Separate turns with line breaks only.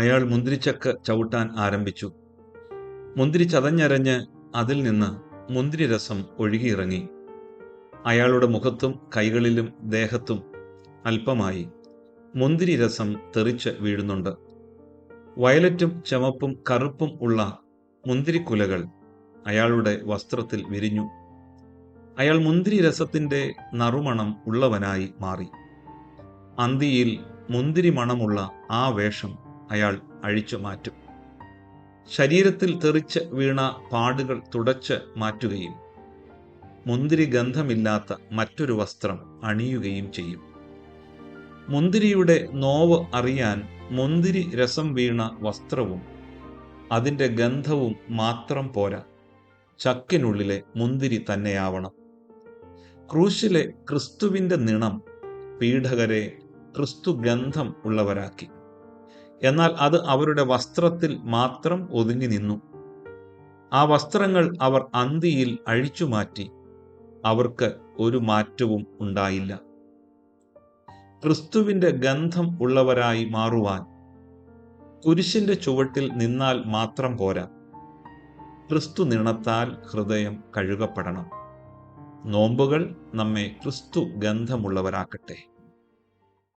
അയാൾ മുന്തിരിച്ചക്ക് ചവിട്ടാൻ ആരംഭിച്ചു. മുന്തിരി ചതഞ്ഞരഞ്ഞ് അതിൽ നിന്ന് മുന്തിരിരസം ഒഴുകിയിറങ്ങി. അയാളുടെ മുഖത്തും കൈകളിലും ദേഹത്തും അല്പമായി മുന്തിരിരസം തെറിച്ച് വീഴുന്നുണ്ട്. വയലറ്റും ചുമപ്പും കറുപ്പും ഉള്ള മുന്തിരിക്കുലകൾ അയാളുടെ വസ്ത്രത്തിൽ വിരിഞ്ഞു. അയാൾ മുന്തിരിരസത്തിന്റെ നറുമണം ഉള്ളവനായി മാറി. അന്തിയിൽ മുന്തിരി മണമുള്ള ആ വേഷം അയാൾ അഴിച്ചു മാറ്റും. ശരീരത്തിൽ തെറിച്ച് വീണ പാടുകൾ തുടച്ച് മാറ്റുകയും മുന്തിരി ഗന്ധമില്ലാത്ത മറ്റൊരു വസ്ത്രം അണിയുകയും ചെയ്യും. മുന്തിരിയുടെ നോവ് അറിയാൻ മുന്തിരി രസം വീണ വസ്ത്രവും അതിൻ്റെ ഗന്ധവും മാത്രം പോരാ, ചക്കിനുള്ളിലെ മുന്തിരി തന്നെയാവണം. ക്രൂശിലെ ക്രിസ്തുവിൻ്റെ നിണം പീഡകരെ ക്രിസ്തു ഗന്ധം ഉള്ളവരാക്കി. എന്നാൽ അത് അവരുടെ വസ്ത്രത്തിൽ മാത്രം ഒതുങ്ങി നിന്നു. ആ വസ്ത്രങ്ങൾ അവർ അന്തിയിൽ അഴിച്ചുമാറ്റി. അവർക്ക് ഒരു മാറ്റവും ഉണ്ടായില്ല. ക്രിസ്തുവിൻ്റെ ഗന്ധം ഉള്ളവരായി മാറുവാൻ കുരിശിന്റെ ചുവട്ടിൽ നിന്നാൽ മാത്രം പോരാ, ക്രിസ്തു നിണത്താൽ ഹൃദയം കഴുകപ്പെടണം. നോമ്പുകൾ നമ്മെ ക്രിസ്തു ഗന്ധമുള്ളവരാക്കട്ടെ.